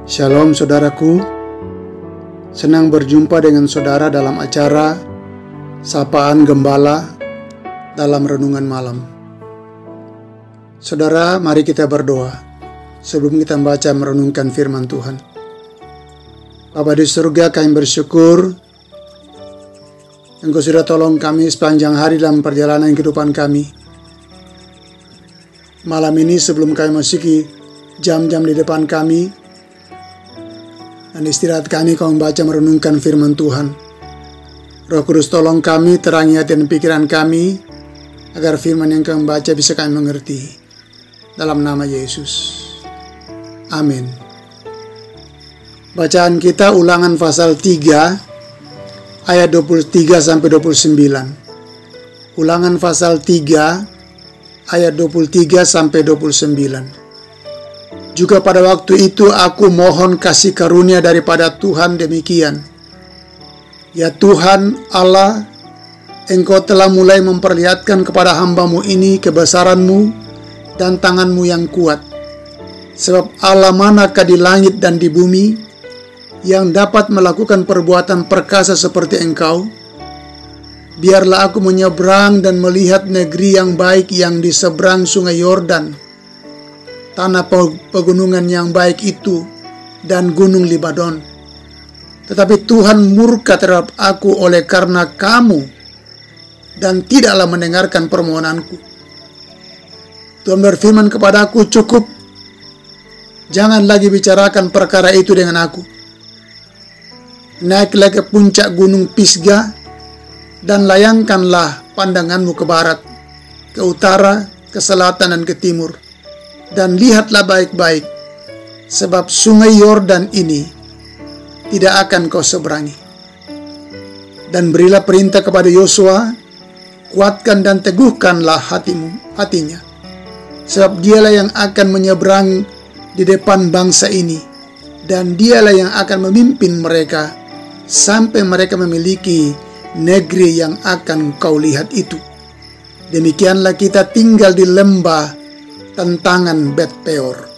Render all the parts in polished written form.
Shalom saudaraku, senang berjumpa dengan saudara dalam acara Sapaan Gembala dalam Renungan Malam. Saudara, mari kita berdoa sebelum kita membaca merenungkan firman Tuhan. Bapa di surga, kami bersyukur Engkau sudah tolong kami sepanjang hari dalam perjalanan kehidupan kami. Malam ini sebelum kami masuki jam-jam di depan kami dan istirahat kami, kau membaca merenungkan firman Tuhan. Roh Kudus tolong kami, terangi hati dan pikiran kami, agar firman yang kau membaca bisa kami mengerti. Dalam nama Yesus. Amin. Bacaan kita Ulangan pasal 3 ayat 23 sampai 29. Ulangan pasal 3 ayat 23 sampai 29. Juga pada waktu itu aku mohon kasih karunia daripada Tuhan demikian. Ya Tuhan Allah, Engkau telah mulai memperlihatkan kepada hamba-Mu ini kebesaran-Mu dan tangan-Mu yang kuat. Sebab Allah manakah di langit dan di bumi yang dapat melakukan perbuatan perkasa seperti Engkau? Biarlah aku menyeberang dan melihat negeri yang baik yang di seberang sungai Yordan, tanah pegunungan yang baik itu, dan gunung Libanon. Tetapi Tuhan murka terhadap aku oleh karena kamu, dan tidaklah mendengarkan permohonanku. Tuhan berfirman kepadaku, cukup, jangan lagi bicarakan perkara itu dengan aku. Naiklah ke puncak gunung Pisgah, dan layangkanlah pandanganmu ke barat, ke utara, ke selatan, dan ke timur. Dan lihatlah baik-baik, sebab sungai Yordan ini tidak akan kau seberangi. Dan berilah perintah kepada Yosua, kuatkan dan teguhkanlah hatinya, sebab dialah yang akan menyeberang di depan bangsa ini, dan dialah yang akan memimpin mereka sampai mereka memiliki negeri yang akan kau lihat itu. Demikianlah kita tinggal di lembah tentangan Bet Peor.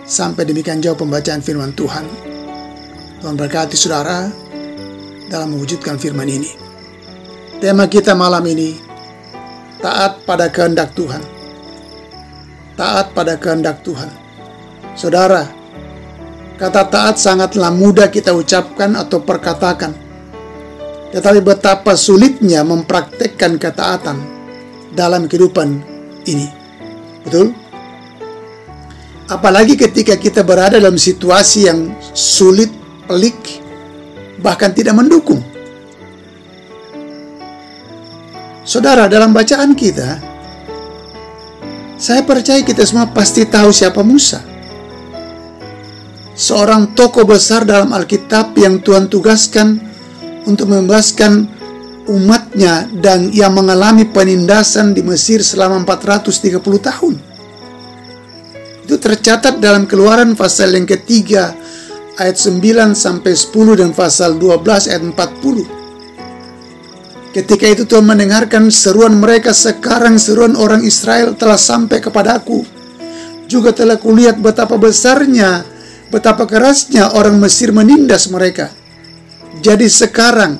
Sampai demikian jauh pembacaan firman Tuhan. Tuhan berkati saudara dalam mewujudkan firman ini. Tema kita malam ini, taat pada kehendak Tuhan. Taat pada kehendak Tuhan. Saudara, kata taat sangatlah mudah kita ucapkan atau perkatakan. Tetapi betapa sulitnya mempraktekkan ketaatan dalam kehidupan ini. Betul? Apalagi ketika kita berada dalam situasi yang sulit, pelik, bahkan tidak mendukung. Saudara, dalam bacaan kita, saya percaya kita semua pasti tahu siapa Musa. Seorang tokoh besar dalam Alkitab yang Tuhan tugaskan untuk membebaskan umatnya dan yang mengalami penindasan di Mesir selama 430 tahun. Itu tercatat dalam Keluaran pasal yang ketiga ayat 9 sampai 10 dan pasal 12 ayat 40. Ketika itu Tuhan mendengarkan seruan mereka, sekarang seruan orang Israel telah sampai kepadaku. Juga telah kulihat betapa besarnya, betapa kerasnya orang Mesir menindas mereka. Jadi sekarang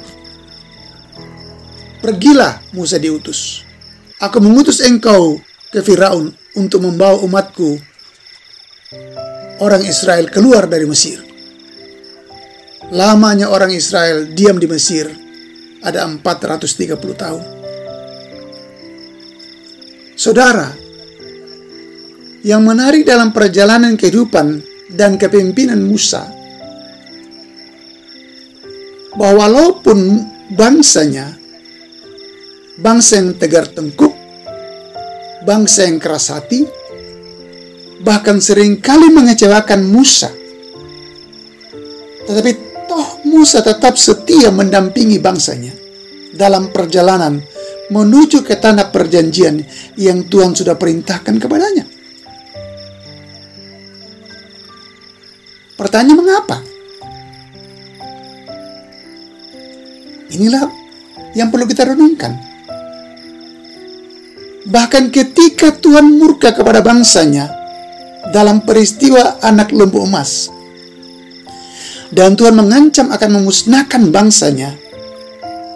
pergilah, Musa diutus. Aku mengutus engkau ke Firaun untuk membawa umatku, orang Israel, keluar dari Mesir. Lamanya orang Israel diam di Mesir ada 430 tahun. Saudara, yang menarik dalam perjalanan kehidupan dan kepemimpinan Musa, bahwa walaupun bangsanya bangsa yang tegar tengkuk, bangsa yang keras hati, bahkan seringkali mengecewakan Musa, tetapi toh Musa tetap setia mendampingi bangsanya dalam perjalanan menuju ke tanah perjanjian yang Tuhan sudah perintahkan kepadanya. Pertanyaan, mengapa? Inilah yang perlu kita renungkan. Bahkan ketika Tuhan murka kepada bangsanya dalam peristiwa anak lembu emas, Dan Tuhan mengancam akan memusnahkan bangsanya.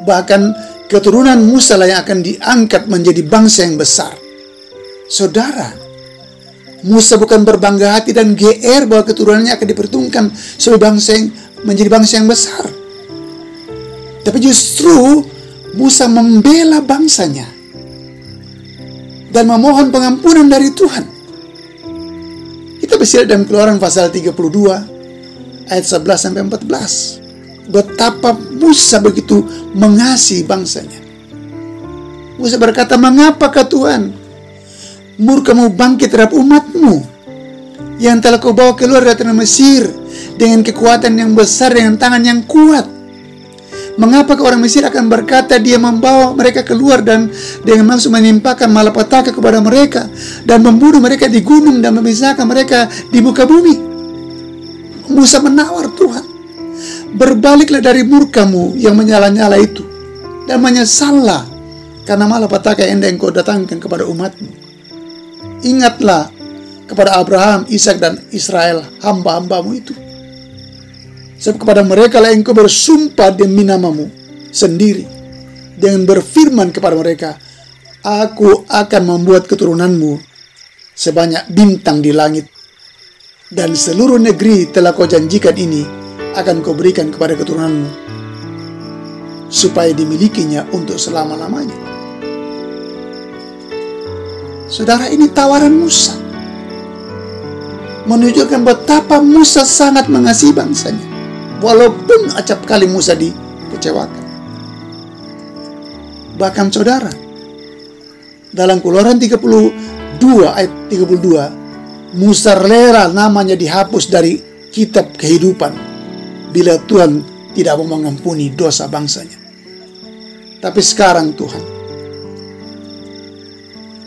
Bahkan keturunan Musa lah yang akan diangkat menjadi bangsa yang besar. Saudara, Musa bukan berbangga hati dan GR bahwa keturunannya akan diperhitungkan sebagai bangsa yang menjadi bangsa yang besar. Tapi justru Musa membela bangsanya dan memohon pengampunan dari Tuhan. Kita bisa lihat dalam Keluaran pasal 32 ayat 11 sampai 14. Betapa Musa begitu mengasihi bangsanya. Musa berkata, "Mengapakah Tuhan murka-Mu bangkit terhadap umat-Mu yang telah Kau bawa keluar dari tanah Mesir dengan kekuatan yang besar, dengan tangan yang kuat? Mengapa orang Mesir akan berkata Dia membawa mereka keluar dan dengan maksud menimpakan malapetaka kepada mereka dan membunuh mereka di gunung dan memisahkan mereka di muka bumi?" Musa menawar Tuhan, "Berbaliklah dari murka-Mu yang menyala-nyala itu dan menyesallah karena malapetaka yang Engkau datangkan kepada umat-Mu. Ingatlah kepada Abraham, Ishak dan Israel, hamba-hamba-Mu itu. Sebab kepada mereka lah Engkau bersumpah demi nama-Mu sendiri, dengan berfirman kepada mereka, Aku akan membuat keturunanmu sebanyak bintang di langit, dan seluruh negeri telah Kau janjikan ini akan Kau berikan kepada keturunanmu, supaya dimilikinya untuk selama-lamanya." Saudara, ini tawaran Musa, menunjukkan betapa Musa sangat mengasihi bangsanya, walaupun acap kali Musa dikecewakan. Bahkan saudara, dalam Keluaran 32 ayat 32, Musa rela namanya dihapus dari kitab kehidupan bila Tuhan tidak mau mengampuni dosa bangsanya. Tapi sekarang Tuhan,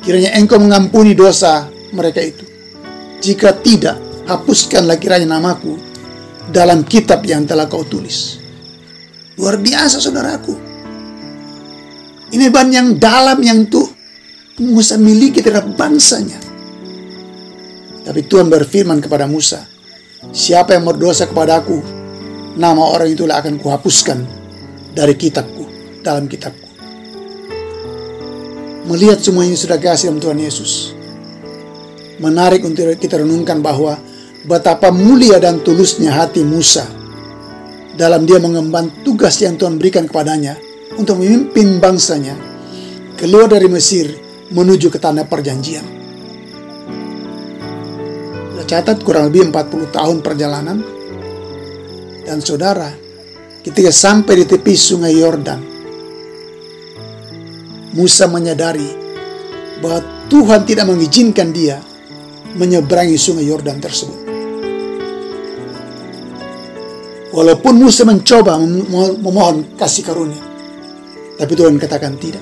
kiranya Engkau mengampuni dosa mereka itu. Jika tidak, hapuskanlah kiranya namaku dalam kitab yang telah Kau tulis. Luar biasa saudaraku. Ini beban yang dalam yang tuh Musa miliki terhadap bangsanya. Tapi Tuhan berfirman kepada Musa, "Siapa yang berdosa kepadaku, nama orang itulah akan Kuhapuskan dari kitabku, dalam kitabku." Melihat semua ini sudah kasih dalam Tuhan Yesus, menarik untuk kita renungkan bahwa betapa mulia dan tulusnya hati Musa dalam dia mengemban tugas yang Tuhan berikan kepadanya untuk memimpin bangsanya keluar dari Mesir menuju ke tanah perjanjian. Kita catat kurang lebih 40 tahun perjalanan. Dan saudara, ketika sampai di tepi sungai Yordan, Musa menyadari bahwa Tuhan tidak mengizinkan dia menyeberangi sungai Yordan tersebut. Walaupun Musa mencoba memohon kasih karunia, tapi Tuhan katakan tidak.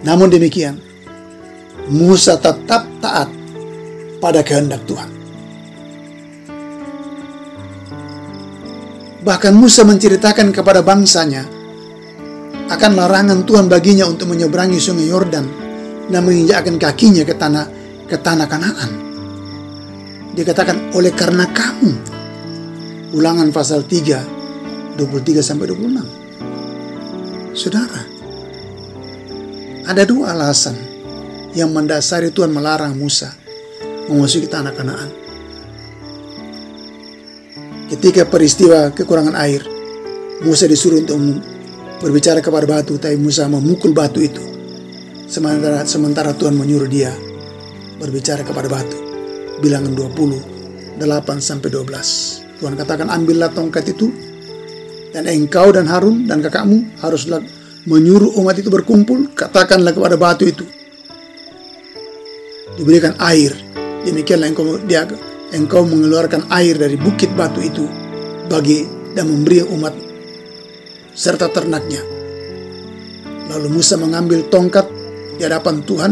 Namun demikian, Musa tetap taat pada kehendak Tuhan. Bahkan Musa menceritakan kepada bangsanya akan larangan Tuhan baginya untuk menyeberangi sungai Yordan dan menginjakkan kakinya ke tanah Kanaan. Dia katakan, "Oleh karena kamu." Ulangan pasal 3, 23-26. Saudara, ada dua alasan yang mendasari Tuhan melarang Musa memasuki tanah Kanaan. Ketika peristiwa kekurangan air, Musa disuruh untuk berbicara kepada batu, tapi Musa memukul batu itu. Sementara Tuhan menyuruh dia berbicara kepada batu. Bilangan 20, 8-12. Tuhan katakan, "Ambillah tongkat itu, dan engkau dan Harun dan kakakmu haruslah menyuruh umat itu berkumpul. Katakanlah kepada batu itu, diberikan air. Demikianlah engkau mengeluarkan air dari bukit batu itu dan memberi umat serta ternaknya." Lalu Musa mengambil tongkat di hadapan Tuhan,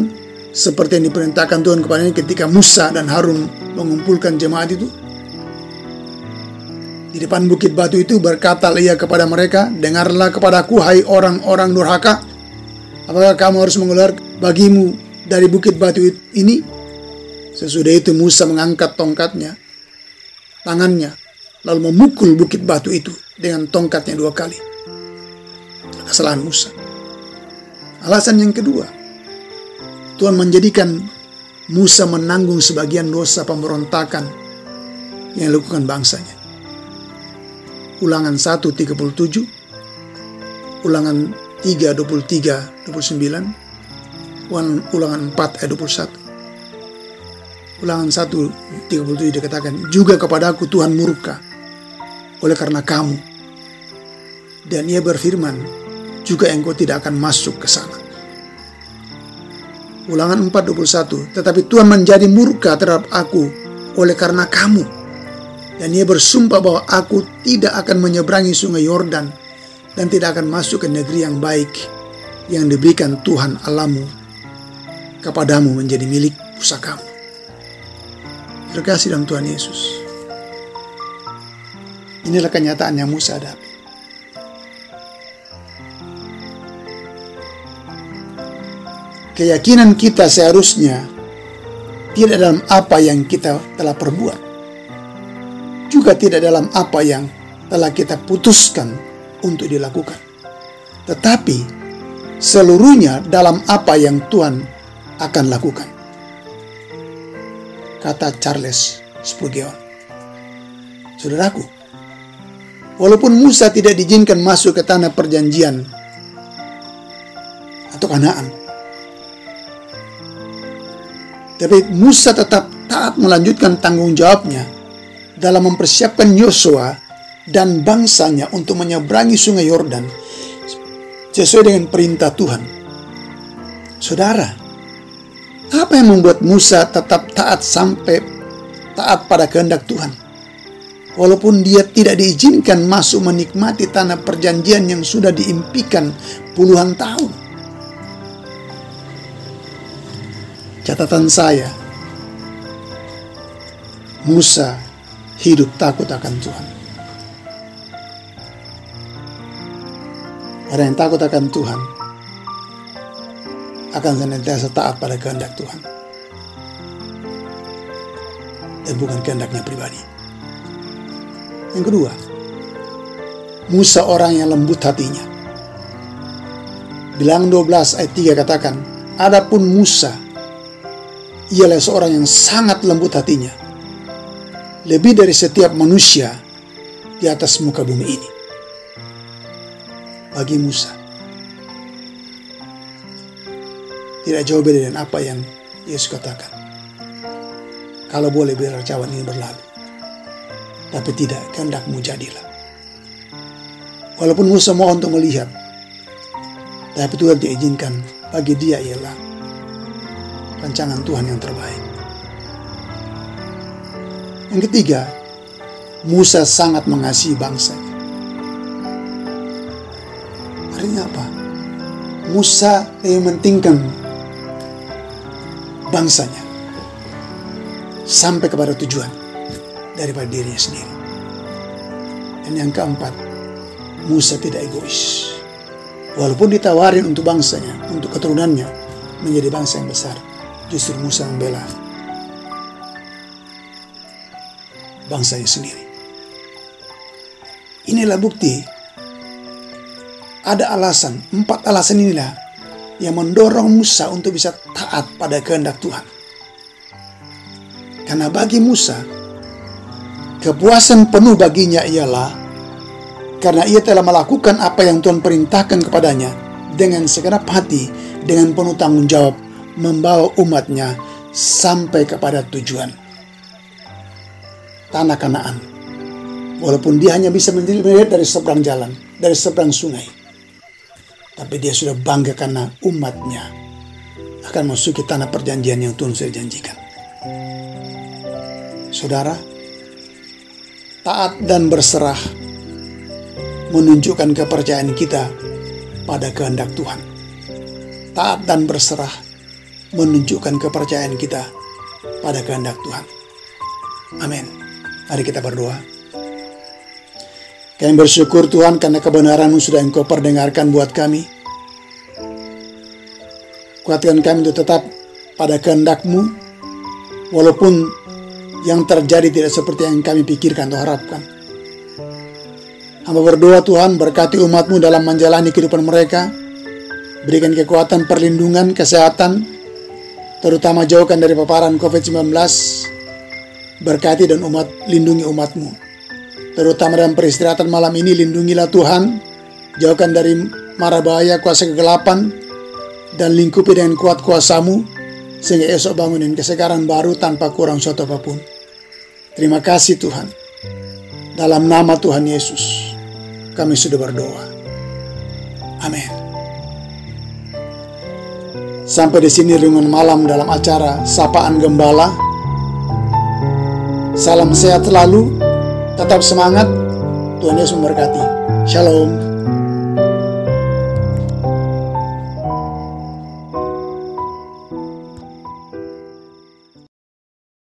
seperti yang diperintahkan Tuhan kepadanya ketika Musa dan Harun mengumpulkan jemaat itu. Di depan bukit batu itu berkatalah ia kepada mereka, "Dengarlah kepadaku, hai orang-orang durhaka. Apakah kamu harus mengeluarkan bagimu dari bukit batu ini?" Sesudah itu Musa mengangkat tongkatnya tangannya, lalu memukul bukit batu itu dengan tongkatnya 2 kali. Kesalahan Musa. Alasan yang kedua, Tuhan menjadikan Musa menanggung sebagian dosa pemberontakan yang dilakukan bangsanya. Ulangan 1:37, Ulangan 3:23-29, Ulangan 4 ayat 21. Ulangan 1:37 dikatakan, juga kepadaku Tuhan murka oleh karena kamu, dan ia berfirman, juga engkau tidak akan masuk ke sana. Ulangan 4:21, tetapi Tuhan menjadi murka terhadap aku oleh karena kamu, dan ia bersumpah bahwa aku tidak akan menyeberangi sungai Yordan dan tidak akan masuk ke negeri yang baik yang diberikan Tuhan Allahmu kepadamu menjadi milik pusakamu. Terkasih dalam Tuhan Yesus, inilah kenyataan yang Musa hadapi. Keyakinan kita seharusnya tidak dalam apa yang kita telah perbuat, juga tidak dalam apa yang telah kita putuskan untuk dilakukan, tetapi seluruhnya dalam apa yang Tuhan akan lakukan, kata Charles Spurgeon. Saudaraku, walaupun Musa tidak diizinkan masuk ke tanah perjanjian atau Kanaan, tapi Musa tetap taat melanjutkan tanggung jawabnya dalam mempersiapkan Yosua dan bangsanya untuk menyeberangi sungai Yordan sesuai dengan perintah Tuhan. Saudara, apa yang membuat Musa tetap taat pada kehendak Tuhan? Walaupun dia tidak diizinkan masuk menikmati tanah perjanjian yang sudah diimpikan puluhan tahun. Catatan saya, Musa hidup takut akan Tuhan. Orang yang takut akan Tuhan akan senantiasa taat pada kehendak Tuhan dan bukan kehendaknya pribadi. Yang kedua, Musa orang yang lembut hatinya. Bilangan 12 ayat 3 katakan, adapun Musa, ialah seorang yang sangat lembut hatinya, lebih dari setiap manusia di atas muka bumi ini. Bagi Musa, tidak jauh beda dengan apa yang Yesus katakan. Kalau boleh biar cawan ini berlalu, tapi tidak, kehendakmu jadilah. Walaupun Musa mohon untuk melihat, tapi Tuhan diizinkan. Bagi dia ialah rancangan Tuhan yang terbaik. Yang ketiga, Musa sangat mengasihi bangsanya. Artinya apa? Musa lebih mementingkan bangsanya sampai kepada tujuan daripada dirinya sendiri. Dan yang keempat, Musa tidak egois. Walaupun ditawarin untuk bangsanya, untuk keturunannya menjadi bangsa yang besar, justru Musa membela bangsanya sendiri. Inilah bukti. Ada alasan, 4 alasan inilah yang mendorong Musa untuk bisa taat pada kehendak Tuhan. Karena bagi Musa, kepuasan penuh baginya ialah karena ia telah melakukan apa yang Tuhan perintahkan kepadanya dengan segenap hati, dengan penuh tanggung jawab, membawa umatnya sampai kepada tujuan, tanah Kanaan. Walaupun dia hanya bisa melihat dari seberang jalan, dari seberang sungai, tapi dia sudah bangga karena umatnya akan memasuki tanah perjanjian yang Tuhan sudah janjikan. Saudara, taat dan berserah menunjukkan kepercayaan kita pada kehendak Tuhan. Taat dan berserah menunjukkan kepercayaan kita pada kehendak Tuhan. Amin. Mari kita berdoa. Kami bersyukur Tuhan karena kebenaran-Mu sudah Engkau perdengarkan buat kami. Kuatkan kami untuk tetap pada kehendak-Mu, walaupun yang terjadi tidak seperti yang kami pikirkan atau harapkan. Hamba berdoa Tuhan, berkati umat-Mu dalam menjalani kehidupan mereka. Berikan kekuatan, perlindungan, kesehatan, terutama jauhkan dari paparan COVID-19. Berkati dan lindungi umat-Mu. Terutama dalam peristirahatan malam ini, lindungilah Tuhan. Jauhkan dari mara bahaya, kuasa kegelapan, dan lingkupi dengan kuat kuasa-Mu, sehingga esok bangunin kesegaran baru tanpa kurang suatu apapun. Terima kasih Tuhan. Dalam nama Tuhan Yesus, kami sudah berdoa. Amin. Sampai di sini renungan malam dalam acara Sapaan Gembala. Salam sehat selalu, tetap semangat. Tuhan Yesus memberkati. Shalom.